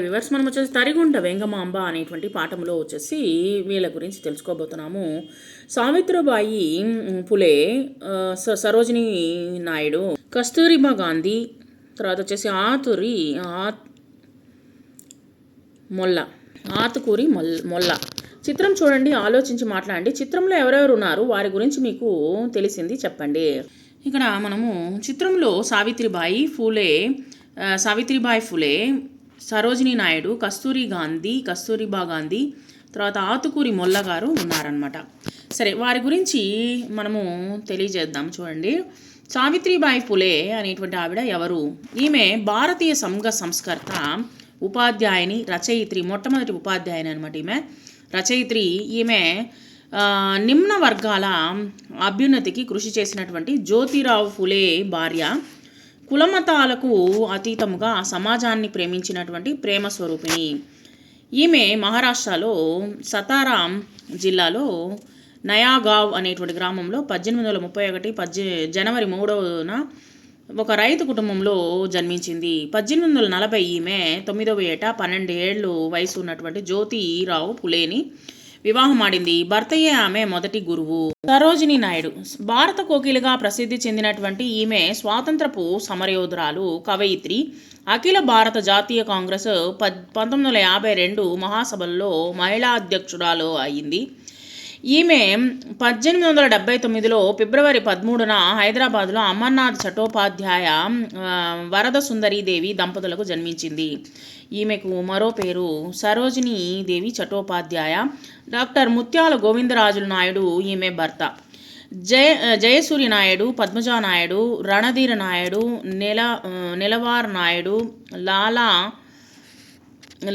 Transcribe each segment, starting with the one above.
Viewers మనం వచ్చేసి తరిగుంట వెంగమాంబ అనేటువంటి పాఠంలో వచ్చేసి వీళ్ళ గురించి తెలుసుకోబోతున్నాము. సావిత్రిబాయి పులే, సరోజిని నాయుడు, కస్తూరిబా గాంధీ, తర్వాత వచ్చేసి మొల్ల ఆతుకూరి మొల్ల. చిత్రం చూడండి, ఆలోచించి మాట్లాడండి. చిత్రంలో ఎవరెవరు ఉన్నారు, వారి గురించి మీకు తెలిసింది చెప్పండి. ఇక్కడ మనము చిత్రంలో సావిత్రిబాయి ఫులే, సరోజిని నాయుడు, కస్తూరిబా గాంధీ, తర్వాత ఆతుకూరి మొల్ల గారు ఉన్నారనమాట. సరే, వారి గురించి మనము తెలియజేద్దాం. చూడండి, సావిత్రిబాయి ఫులే అనేటువంటి ఆవిడ ఎవరు? ఈమె భారతీయ సంఘ సంస్కర్త, ఉపాధ్యాయుని, రచయిత్రి, మొట్టమొదటి ఉపాధ్యాయుని అనమాట. ఈమె రచయిత్రి. ఈమె నిమ్న వర్గాల అభ్యున్నతికి కృషి చేసినటువంటి జ్యోతిరావు ఫులే భార్య. కులమతాలకు అతీతముగా సమాజాన్ని ప్రేమించినటువంటి ప్రేమ స్వరూపిణి. ఈమె మహారాష్ట్రలో సతారాం జిల్లాలో నయాగావ్ అనేటువంటి గ్రామంలో 1831 జనవరి 3న ఒక రైతు కుటుంబంలో జన్మించింది. 1840 ఈమె 9వ ఏట 12 ఏళ్ళు వయసు ఉన్నటువంటి జ్యోతిరావు ఫులేని వివాహమాడింది. భర్తయ్యే ఆమె మొదటి గురువు. సరోజిని నాయుడు భారత కోకిలుగా ప్రసిద్ధి చెందినటువంటి ఈమె స్వాతంత్రపు సమరయోధురాలు, కవయిత్రి. అఖిల భారత జాతీయ కాంగ్రెస్ 1952 మహాసభల్లో మహిళా అధ్యక్షురాలు అయింది. ఈమె 1879లో ఫిబ్రవరి 13న హైదరాబాద్లో అమర్నాథ్ చట్టోపాధ్యాయ వరద సుందరీదేవి దంపతులకు జన్మించింది. ఈమెకు మరో పేరు సరోజిని దేవి చట్టోపాధ్యాయ. డాక్టర్ ముత్యాల గోవిందరాజులు నాయుడు ఈమె భర్త. జయసూరి నాయుడు, పద్మజా నాయుడు, రణధీర నాయుడు, నెలవార్ నాయుడు,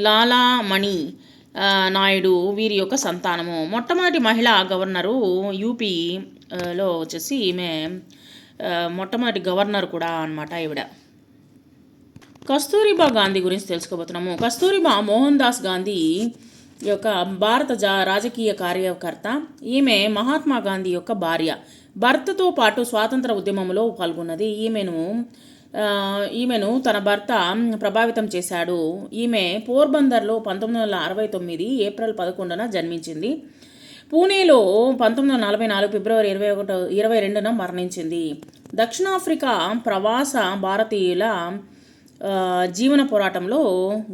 లాలామణి నాయుడు వీరి యొక్క సంతానము. మొట్టమొదటి మహిళా గవర్నరు యూపీలో వచ్చేసి ఈమె మొట్టమొదటి గవర్నర్ కూడా అన్నమాట ఈవిడ. కస్తూరిబా గాంధీ గురించి తెలుసుకోబోతున్నాము. కస్తూరిబా మోహన్ దాస్ గాంధీ యొక్క భారత రాజకీయ కార్యకర్త. ఈమె మహాత్మా గాంధీ యొక్క భార్య. భర్తతో పాటు స్వాతంత్ర ఉద్యమంలో పాల్గొన్నది. ఈమెను తన భర్త ప్రభావితం చేశాడు. ఈమె పోర్బందర్లో 1969 ఏప్రిల్ 11న జన్మించింది. పూణేలో 1944 ఫిబ్రవరి 22న మరణించింది. దక్షిణాఫ్రికా ప్రవాస భారతీయుల జీవన పోరాటంలో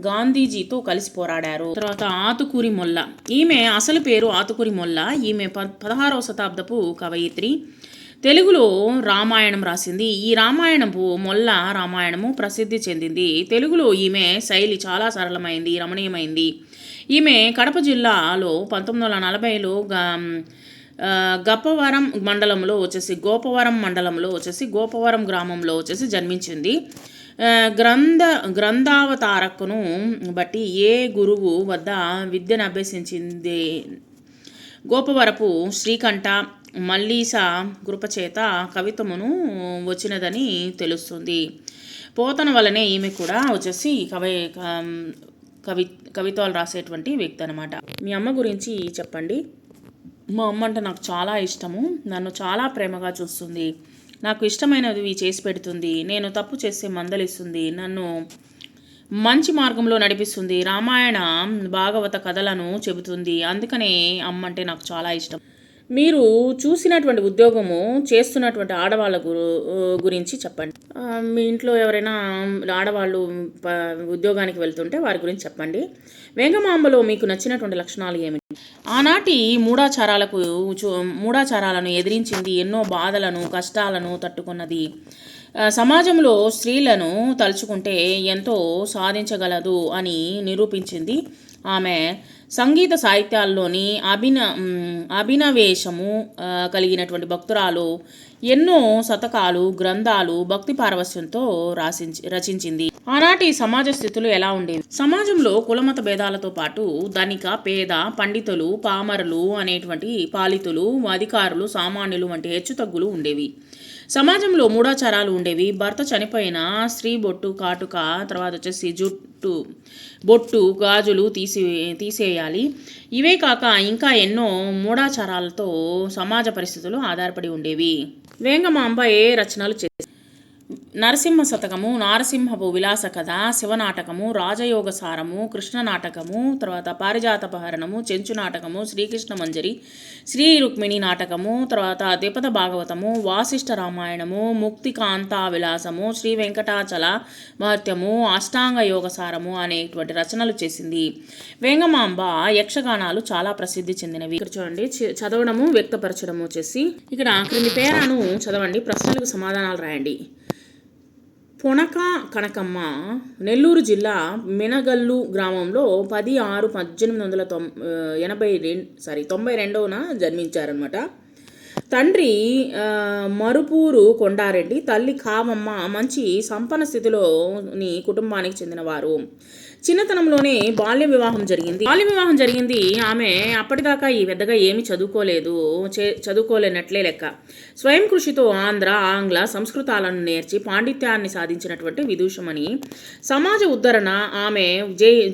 గాంధీజీతో కలిసి పోరాడారు. తర్వాత ఆతుకూరి మొల్ల. ఈమె అసలు పేరు ఆతుకూరి మొల్ల. ఈమె 16వ శతాబ్దపు కవయిత్రి. తెలుగులో రామాయణం రాసింది. ఈ మొల్ల రామాయణము ప్రసిద్ధి చెందింది. తెలుగులో ఈమె శైలి చాలా సరళమైంది, రమణీయమైంది. ఈమె కడప జిల్లాలో 1940లో గోపవరం మండలంలో గ్రామంలో వచ్చేసి జన్మించింది. గ్రంథావతారకును బట్టి ఏ గురువు వద్ద విద్యను అభ్యసించింది? గోపవరపు శ్రీకంఠ మల్లీస కృపచేత కవిత్వమును వచ్చినదని తెలుస్తుంది. పోతన వలనే ఈమె కూడా వచ్చేసి కవిత్వాలు రాసేటువంటి వ్యక్తి అనమాట. మీ అమ్మ గురించి చెప్పండి. మా అమ్మ అంటే నాకు చాలా ఇష్టము. నన్ను చాలా ప్రేమగా చూస్తుంది. నాకు ఇష్టమైనవి చేసి పెడుతుంది. నేను తప్పు చేస్తే మందలిస్తుంది. నన్ను మంచి మార్గంలో నడిపిస్తుంది. రామాయణ భాగవత కథలను చెబుతుంది. అందుకనే అమ్మ అంటే నాకు చాలా ఇష్టం. మీరు చూసినటువంటి ఉద్యోగము చేస్తున్నటువంటి ఆడవాళ్ళ గురించి చెప్పండి. మీ ఇంట్లో ఎవరైనా ఆడవాళ్ళు ఉద్యోగానికి వెళ్తుంటే వారి గురించి చెప్పండి. వెంగమాంబలో మీకు నచ్చినటువంటి లక్షణాలు ఏమిటి? ఆనాటి మూఢాచారాలను ఎదిరించింది. ఎన్నో బాధలను, కష్టాలను తట్టుకున్నది. సమాజంలో స్త్రీలను తలుచుకుంటే ఎంతో సాధించగలదు అని నిరూపించింది. ఆమె సంగీత సాహిత్యాల్లోని అభినవేశము కలిగినటువంటి భక్తురాలు. ఎన్నో శతకాలు, గ్రంథాలు భక్తి పారవస్యంతో రచించింది. ఆనాటి సమాజ స్థితులు ఎలా ఉండేవి? సమాజంలో కులమత భేదాలతో పాటు ధనిక, పేద, పండితులు, పామరులు అనేటువంటి పాలితులు, అధికారులు, సామాన్యులు వంటి హెచ్చుతగ్గులు ఉండేవి. సమాజంలో మూఢాచారాలు ఉండేవి. భర్త చనిపోయిన స్త్రీ బొట్టు, కాటుక, తర్వాత వచ్చేసి బొట్టు, గాజులు తీసేయాలి. ఇవే కాక ఇంకా ఎన్నో మూఢాచారాలతో సమాజ పరిస్థితులు ఆధారపడి ఉండేవి. వేంగమాంబ ఏ రచనలు చేసింది? నరసింహ శతకము, నారసింహపు విలాస కథ, శివనాటకము, రాజయోగ సారము, కృష్ణ నాటకము, తర్వాత పారిజాతపహరణము, చెంచు నాటకము, శ్రీకృష్ణ మంజరి, శ్రీ రుక్మిణి నాటకము, తర్వాత ద్విపద భాగవతము, వాసిష్ఠ రామాయణము, ముక్తికాంతా విలాసము, శ్రీ వెంకటాచల మహత్యము, అష్టాంగ యోగ సారము అనేటువంటి రచనలు చేసింది. వేంగమాంబ యక్షగానాలు చాలా ప్రసిద్ధి చెందినవి. ఇక్కడ చూడండి, చదవడము వ్యక్తపరచడము వచ్చేసి ఇక్కడ క్రింది పేరాను చదవండి, ప్రశ్నలకు సమాధానాలు రాయండి. పొనక కనకమ్మ నెల్లూరు జిల్లా మినగల్లు గ్రామంలో 10/6/1892 జన్మించారనమాట. తండ్రి మరుపూరు కొండారెడ్డి, తల్లి కామమ్మ మంచి సంపన్న స్థితిలోని కుటుంబానికి చెందినవారు. చిన్నతనంలోనే బాల్య వివాహం జరిగింది. ఆమె అప్పటిదాకా ఈ పెద్దగా ఏమీ చదువుకోలేనట్లే లెక్క. స్వయం కృషితో ఆంగ్ల సంస్కృతాలను నేర్చి పాండిత్యాన్ని సాధించినటువంటి విదూషమని సమాజ ఉద్ధరణ ఆమె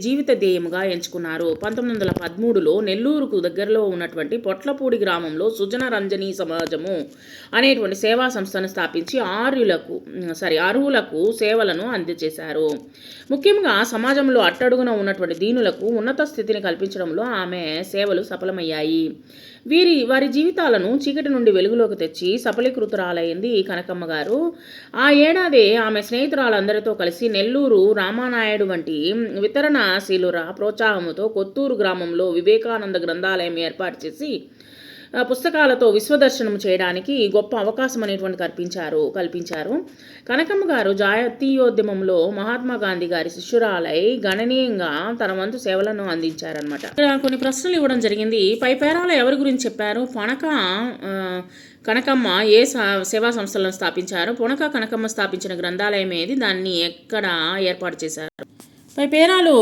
జీవిత ధ్యేయముగా ఎంచుకున్నారు. 1913లో నెల్లూరుకు దగ్గరలో ఉన్నటువంటి పొట్లపూడి గ్రామంలో సుజన రంజని సమాజము అనేటువంటి సేవా సంస్థను స్థాపించి అర్హులకు సేవలను అందజేశారు. ముఖ్యంగా సమాజంలో అట్టడుగున ఉన్నటువంటి దీనులకు ఉన్నత స్థితిని కల్పించడంలో ఆమె సేవలు సఫలమయ్యాయి. వారి జీవితాలను చీకటి నుండి వెలుగులోకి తెచ్చి సఫలీకృతురాలైంది కనకమ్మ గారు. ఆ ఏడాది ఆమె స్నేహితురాలందరితో కలిసి నెల్లూరు రామానాయుడు వంటి వితరణశీలుర ప్రోత్సాహంతో కొత్తూరు గ్రామంలో వివేకానంద గ్రంథాలయం ఏర్పాటు చేసి పుస్తకాలతో విశ్వదర్శనం చేయడానికి గొప్ప అవకాశం అనేటువంటి కల్పించారు. కనకమ్మ గారు జాతీయోద్యమంలో మహాత్మా గాంధీ గారి శిష్యురాలై గణనీయంగా తన వంతు సేవలను అందించారనమాట. ఇక్కడ కొన్ని ప్రశ్నలు ఇవ్వడం జరిగింది. పై పేరాలో ఎవరి గురించి చెప్పారు? కనకమ్మ ఏ సేవా సంస్థలను స్థాపించారు? పొనక కనకమ్మ స్థాపించిన గ్రంథాలయం ఏది? దాన్ని ఎక్కడ ఏర్పాటు చేశారు? పై పేరాలు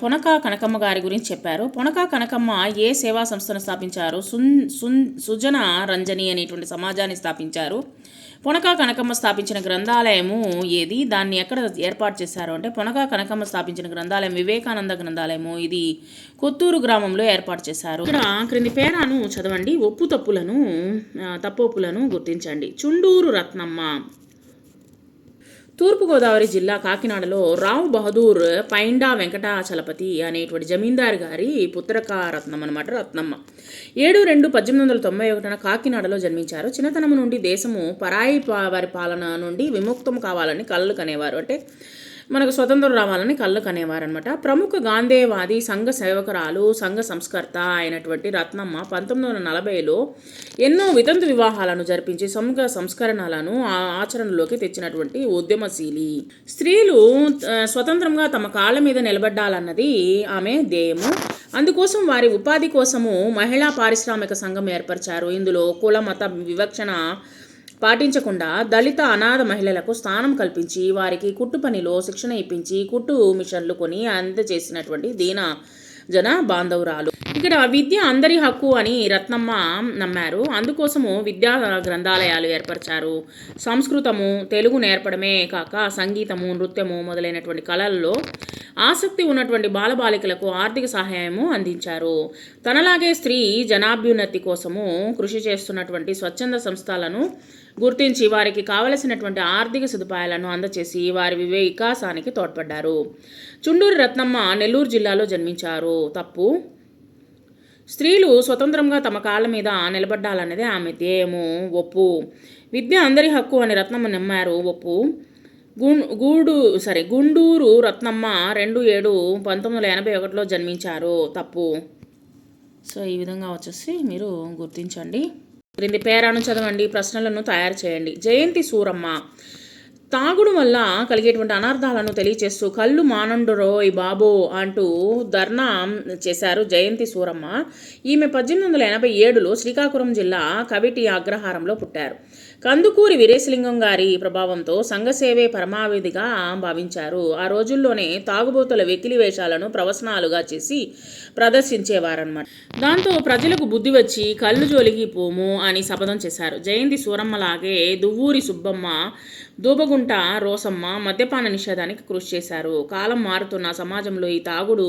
పొనక కనకమ్మ గారి గురించి చెప్పారు. పొనక కనకమ్మ ఏ సేవా సంస్థను స్థాపించారు? సుజన రంజని అనేటువంటి సమాజాన్ని స్థాపించారు. పొనక కనకమ్మ స్థాపించిన గ్రంథాలయము ఏది? దాన్ని ఎక్కడ ఏర్పాటు చేశారు అంటే పొనక కనకమ్మ స్థాపించిన గ్రంథాలయం వివేకానంద గ్రంథాలయము, ఇది కొత్తూరు గ్రామంలో ఏర్పాటు చేశారు. ఇక్కడ క్రింది పేరాను చదవండి, తప్పొప్పులను గుర్తించండి. చుండూరు రత్నమ్మ తూర్పుగోదావరి జిల్లా కాకినాడలో రావు బహదూర్ పైండా వెంకటాచలపతి అనేటువంటి జమీందారు గారి పుత్రకారత్నం అనమాట రత్నమ్మ. 7/2/1891 కాకినాడలో జన్మించారు. చిన్నతనం నుండి దేశము పరాయి వారి పాలన నుండి విముక్తం కావాలని కలలు కనేవారు. అంటే మనకు స్వతంత్రం రావాలని కళ్ళు కనేవారనమాట. ప్రముఖ గాంధేయవాది, సంఘ సేవకురాలు, సంఘ సంస్కర్త అయినటువంటి రత్నమ్మ 1940లో ఎన్నో వితంతు వివాహాలను జరిపించి సంఘ సంస్కరణలను ఆచరణలోకి తెచ్చినటువంటి ఉద్యమశీలి. స్త్రీలు స్వతంత్రంగా తమ కాళ్ళ మీద నిలబడ్డాలన్నది ఆమె ధ్యేయము. అందుకోసం వారి ఉపాధి కోసము మహిళా పారిశ్రామిక సంఘం ఏర్పరిచారు. ఇందులో కుల మత వివక్షణ పాటించకుండా దళిత అనాథ మహిళలకు స్థానం కల్పించి వారికి కుట్టు పనిలో శిక్షణ ఇప్పించి కుట్టు మిషన్లు కొని అందజేసినటువంటి దీన జన బాంధవురాలు. ఇక్కడ విద్య అందరి హక్కు అని రత్నమ్మ నమ్మారు. అందుకోసము విద్యా గ్రంథాలయాలు ఏర్పరిచారు. సంస్కృతము, తెలుగు నేర్పడమే కాక సంగీతము, నృత్యము మొదలైనటువంటి కళల్లో ఆసక్తి ఉన్నటువంటి బాలబాలికలకు ఆర్థిక సహాయము అందించారు. తనలాగే స్త్రీ జనాభ్యున్నతి కోసము కృషి చేస్తున్నటువంటి స్వచ్ఛంద సంస్థలను గుర్తించి వారికి కావలసినటువంటి ఆర్థిక సదుపాయాలను అందచేసి వారి వికాసానికి తోడ్పడ్డారు. చుండూరు రత్నమ్మ నెల్లూరు జిల్లాలో జన్మించారు. తప్పు. స్త్రీలు స్వతంత్రంగా తమ కాళ్ళ మీద నిలబడ్డాలన్నదే ఆమె ధ్యేయము. ఒప్పు. విద్య అందరి హక్కు అని రత్నమ్మ నమ్మారు. ఒప్పు. గుండూరు రత్నమ్మ 2/7/1981లో జన్మించారు. తప్పు. సో ఈ విధంగా వచ్చేసి మీరు గుర్తించండి. క్రింది పేరాను చదవండి, ప్రశ్నలను తయారు చేయండి. జయంతి సూరమ్మ తాగుడు వల్ల కలిగేటువంటి అనర్థాలను తెలియచేస్తూ కళ్ళు మానండురోయ్ బాబో అంటూ ధర్నా చేశారు జయంతి సూరమ్మ. ఈమె 1887లో శ్రీకాకుళం జిల్లా కవిటి అగ్రహారంలో పుట్టారు. కందుకూరి వీరేశలింగం గారి ప్రభావంతో సంఘసేవే పరమావధిగా భావించారు. ఆ రోజుల్లోనే తాగుబోతుల వెకిలి వేషాలను ప్రవచనాలుగా చేసి ప్రదర్శించేవారన్నమాట. దాంతో ప్రజలకు బుద్ధి వచ్చి కళ్ళు జోలికి పోము అని శపథం చేశారు. జయంతి సూరమ్మలాగే దువ్వూరి సుబ్బమ్మ దూబగుంట రోసమ్మ మద్యపాన నిషేధానికి కృషి చేశారు. కాలం మారుతున్న సమాజంలో ఈ తాగుడు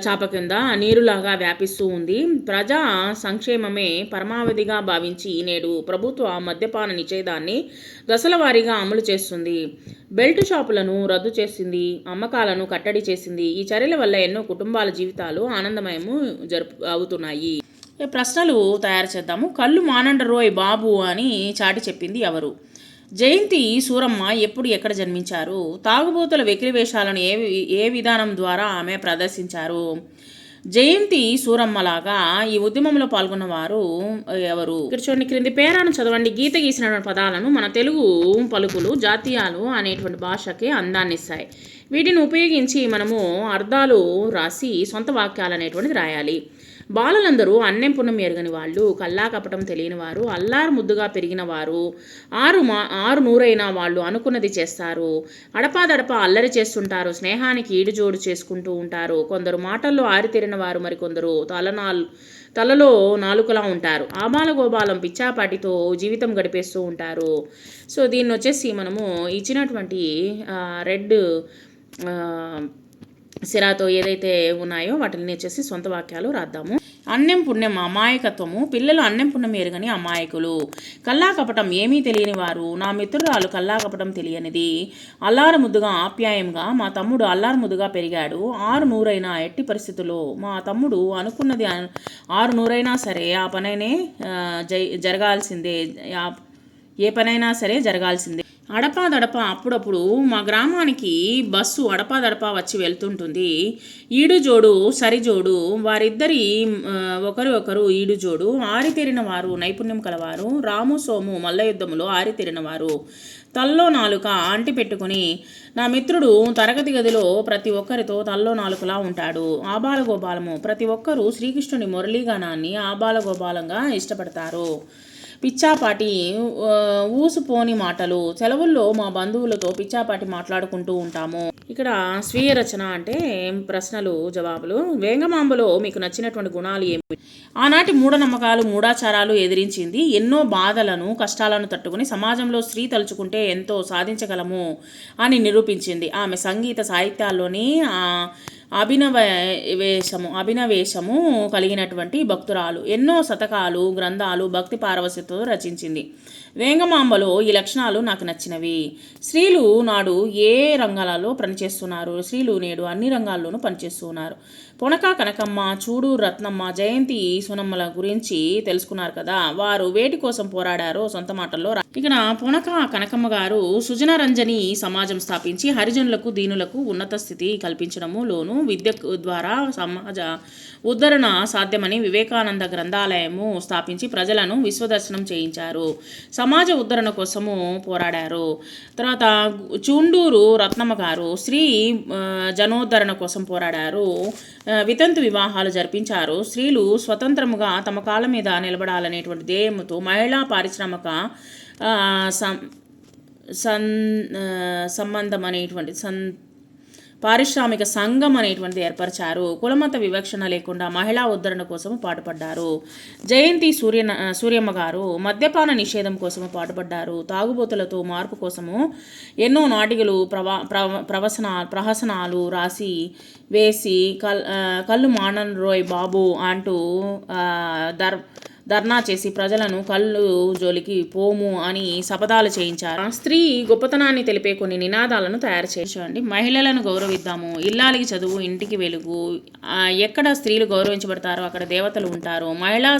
చాప కింద నీరులాగా వ్యాపిస్తూ ఉంది. ప్రజా సంక్షేమమే పరమావధిగా భావించి నేడు ప్రభుత్వ మద్యపాన నిషేధాన్ని దశల వారీగా అమలు చేస్తుంది. బెల్ట్ షాపులను రద్దు చేసింది, అమ్మకాలను కట్టడి చేసింది. ఈ చర్యల వల్ల ఎన్నో కుటుంబాల జీవితాలు ఆనందమయము అవుతున్నాయి. ప్రశ్నలు తయారు చేద్దాము. కళ్ళు మానండరోయ్ బాబు అని చాటి చెప్పింది ఎవరు? జయంతి సూరమ్మ ఎప్పుడు ఎక్కడ జన్మించారు? తాగుబోతుల వెకిలివేషాలను ఏ విధానం ద్వారా ఆమె ప్రదర్శించారు? జయంతి సూరమ్మలాగా ఈ ఉద్యమంలో పాల్గొన్నవారు ఎవరు? ఇక్కడ చూడండి, క్రింది పేరాను చదవండి. గీత గీసిన పదాలను మన తెలుగు పలుకులు జాతీయాలు అనేటువంటి భాషకి అందాన్నిస్తాయి. వీటిని ఉపయోగించి మనము అర్థాలు రాసి సొంత వాక్యాలు అనేటువంటిది రాయాలి. బాలలందరూ అన్నం పుణ్యం ఎరగని వాళ్ళు, కల్లా కపటం తెలియని వారు, అల్లారు ముద్దుగా పెరిగిన వారు, ఆరు నూరైన వాళ్ళు అనుకున్నది చేస్తారు. అడపాదడప అల్లరి చేస్తుంటారు, స్నేహానికి ఈడుజోడు చేసుకుంటూ ఉంటారు. కొందరు మాటల్లో ఆరితేరిన వారు, మరికొందరు తలలో నాలుకలా ఉంటారు. ఆబాలగోబాలం పిచ్చాపాటితో జీవితం గడిపేస్తూ ఉంటారు. సో దీన్ని వచ్చేసి మనము ఇచ్చినటువంటి రెడ్ సిరాతో ఏదైతే ఉన్నాయో వాటిని వచ్చేసి సొంత వాక్యాలు రాద్దాము. అన్నం పుణ్యం అమాయకత్వము, పిల్లలు అన్నం పుణ్యం ఎరగని అమాయకులు, కల్లా కపటం ఏమీ తెలియని వారు, నా మిత్రురాలు కల్లా కపటం తెలియనిది, అల్లారు ముద్దుగా ఆప్యాయంగా మా తమ్ముడు అల్లారు ముద్దుగా పెరిగాడు, 6 నూరైనా ఎట్టి పరిస్థితుల్లో మా తమ్ముడు అనుకున్నది 6 నూరైనా సరే ఆ పనైనే జరగాల్సిందే, ఏ పనైనా సరే జరగాల్సిందే. అడపాదడప అప్పుడప్పుడు మా గ్రామానికి బస్సు అడపాదడప వచ్చి వెళ్తుంటుంది. ఈడుజోడు సరిజోడు, వారిద్దరి ఒకరు ఈడుజోడు, ఆరితేరిన వారు, నైపుణ్యం కలవారు, రాము సోము మల్ల యుద్ధములో ఆరితేరిన వారు, తల్లో నాలుక అంటి పెట్టుకుని నా మిత్రుడు తరగతి గదిలో ప్రతి ఒక్కరితో తల్లో నాలుకలా ఉంటాడు. ఆబాలగోపాలము, ప్రతి ఒక్కరూ శ్రీకృష్ణుని మురళీగానాన్ని ఆబాలగోపాలంగా ఇష్టపడతారు. పిచ్చాపాటి ఊసుపోని మాటలు, సెలవుల్లో మా బంధువులతో పిచ్చాపాటి మాట్లాడుకుంటూ ఉంటాము. ఇక్కడ స్వీయ రచన అంటే ప్రశ్నలు జవాబులు. వేంగమాంబలో మీకు నచ్చినటువంటి గుణాలు ఏమి? ఆనాటి మూఢనమ్మకాలు మూఢాచారాలు ఎదిరించింది. ఎన్నో బాధలను కష్టాలను తట్టుకుని సమాజంలో స్త్రీ తలుచుకుంటే ఎంతో సాధించగలము అని నిరూపించింది. ఆమె సంగీత సాహిత్యాల్లోని అభినవేశము కలిగినటువంటి భక్తురాలు. ఎన్నో శతకాలు గ్రంథాలు భక్తి పారవస్యతో రచించింది. వేంగమాంబలో ఈ లక్షణాలు నాకు నచ్చినవి. స్త్రీలు నాడు ఏ రంగాలలో పనిచేస్తున్నారు? స్త్రీలు నేడు అన్ని రంగాల్లోనూ పనిచేస్తున్నారు. పొనక కనకమ్మ, చూడు రత్నమ్మ, జయంతి సునమ్మల గురించి తెలుసుకున్నారు కదా. వారు వేటి కోసం పోరాడారో సొంత మాటల్లో ఇక్కడ పొనక కనకమ్మ గారు సుజనరంజని సమాజం స్థాపించి హరిజనులకు దీనులకు ఉన్నత స్థితి కల్పించడములోను విద్య ద్వారా సమాజ ఉద్ధరణ సాధ్యమని వివేకానంద గ్రంథాలయము స్థాపించి ప్రజలను విశ్వదర్శనం చేయించారు. సమాజ ఉద్ధరణ కోసము పోరాడారు. తర్వాత చుండూరు రత్నమ్మ గారు స్త్రీ జనోద్ధరణ కోసం పోరాడారు. వితంతు వివాహాలు జరిపించారు. స్త్రీలు స్వతంత్రముగా తమ కాళ్ళ మీద నిలబడాలనేటువంటి ధ్యేయంతో మహిళా పారిశ్రామిక సంబంధం అనేటువంటి పారిశ్రామిక సంఘం అనేటువంటిది ఏర్పరిచారు. కులమత వివక్షణ లేకుండా మహిళా ఉద్ధరణ కోసము పాటుపడ్డారు. జయంతి సూర్యమ్మ గారు మద్యపాన నిషేధం కోసము పాటుపడ్డారు. తాగుబోతులతో మార్పు కోసము ఎన్నో నాటికలు ప్రహసనాలు రాసి వేసి కళ్ళు మానండ్రోయ్ బాబు అంటూ ధర్నా చేసి ప్రజలను కళ్ళు జోలికి పోము అని శపథాలు చేయించారు. స్త్రీ గొప్పతనాన్ని తెలిపే కొన్ని నినాదాలను తయారు చేయండి. మహిళలను గౌరవిద్దాము, ఇల్లాలికి చదువు, ఇంటికి వెలుగు, ఎక్కడ స్త్రీలు గౌరవించబడతారో అక్కడ దేవతలు ఉంటారు, మహిళా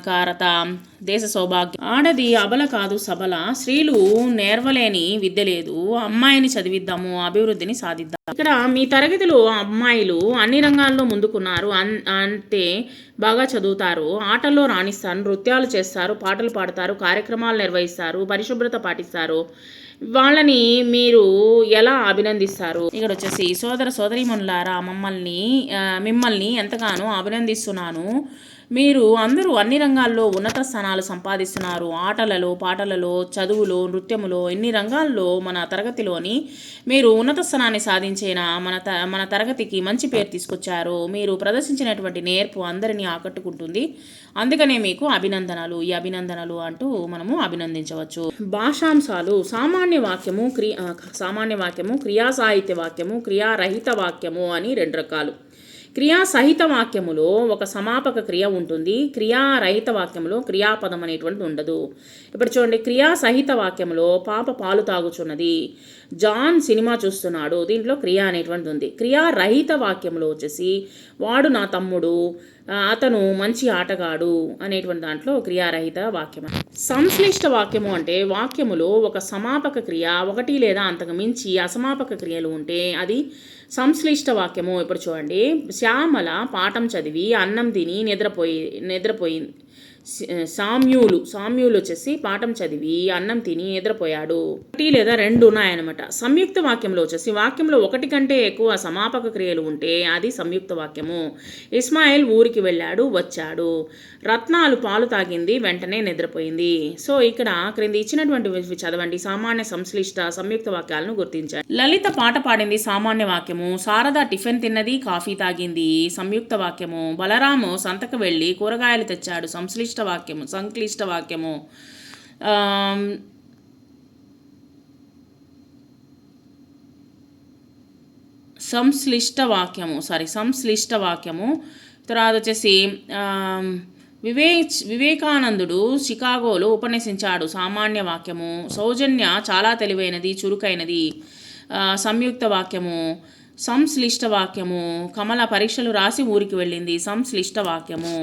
కారత దేశ సౌభాగ్యం, ఆడది అబల కాదు సబల, స్త్రీలు నేర్వలేని విద్య లేదు, అమ్మాయిని చదివిద్దాము, అభివృద్ధిని సాధిద్దాం. ఇక్కడ మీ తరగతిలో అమ్మాయిలు అన్ని రంగాల్లో ముందుకున్నారు అంటే బాగా చదువుతారు, ఆటల్లో రాణిస్తారు, నృత్యాలు చేస్తారు, పాటలు పాడతారు, కార్యక్రమాలు నిర్వహిస్తారు, పరిశుభ్రత పాటిస్తారు. వాళ్ళని మీరు ఎలా అభినందిస్తారు? ఇక్కడ వచ్చేసి సోదరీమణులారా మిమ్మల్ని ఎంతగానో అభినందిస్తున్నాను. మీరు అందరూ అన్ని రంగాల్లో ఉన్నత స్థానాలు సంపాదిస్తున్నారు. ఆటలలో, పాటలలో, చదువులో, నృత్యములో, ఎన్ని రంగాల్లో మన తరగతిలోని మీరు ఉన్నత స్థానాన్ని సాధించిన మన తరగతికి మంచి పేరు తీసుకొచ్చారు. మీరు ప్రదర్శించినటువంటి నేర్పు అందరినీ ఆకట్టుకుంటుంది. అందుకనే మీకు అభినందనలు, ఈ అభినందనలు అంటూ మనము అభినందించవచ్చు. భాషాంశాలు సామాన్య వాక్యము, క్రియా సాహిత్య వాక్యము, క్రియారహిత వాక్యము అని 2 రకాలు. క్రియా సహిత వాక్యములో ఒక సమాపక క్రియ ఉంటుంది. క్రియారహిత వాక్యంలో క్రియాపదం అనేటువంటి ఉండదు. ఇప్పుడు చూడండి, క్రియా సహిత వాక్యంలో పాప పాలు తాగుచున్నది, జాన్ సినిమా చూస్తున్నాడు, దీంట్లో క్రియ అనేటువంటి ఉంది. క్రియారహిత వాక్యంలో వచ్చేసి వాడు నా తమ్ముడు, అతను మంచి ఆటగాడు అనేటువంటి దాంట్లో క్రియారహిత వాక్యం. సంశ్లిష్ట వాక్యము అంటే వాక్యములో ఒక సమాపక క్రియ, 1 లేదా అంతకు మించి అసమాపక క్రియలు ఉంటే అది సంశ్లిష్ట వాక్యము. ఇప్పుడు చూడండి, శ్యామల పాఠం చదివి అన్నం తిని నిద్రపోయింది. సామ్యూలు వచ్చేసి పాఠం చదివి అన్నం తిని నిద్రపోయాడు. 1 లేదా 2 ఉన్నాయన్నమాట. సంయుక్త వాక్యంలో వచ్చేసి వాక్యంలో 1 కంటే ఎక్కువ సమాపక క్రియలు ఉంటే అది సంయుక్త వాక్యము. ఇస్మాయిల్ ఊరికి వెళ్ళాడు, వచ్చాడు. రత్నాలు పాలు తాగింది, వెంటనే నిద్రపోయింది. సో ఇక్కడ క్రింద ఇచ్చినటువంటి చదవండి. సామాన్య, సంశ్లిష్ట, సంయుక్త వాక్యాలను గుర్తించండి. లలిత పాట పాడింది సామాన్య వాక్యము. శారద టిఫిన్ తిన్నది, కాఫీ తాగింది సంయుక్త వాక్యము. బలరాము సంతకు వెళ్ళి కూరగాయలు తెచ్చాడు సంశ్లిష్ట వాక్యము. సంక్లిష్ట వాక్యము సంశ్లిష్ట వాక్యము. తర్వాత వచ్చేసి వివేకానందుడు చికాగోలో ఉపన్యసించాడు సామాన్య వాక్యము. సౌజన్య చాలా తెలివైనది, చురుకైనది సంయుక్త వాక్యము. సంశ్లిష్ట వాక్యము. కమల పరీక్షలు రాసి ఊరికి వెళ్ళింది సంశ్లిష్ట వాక్యము.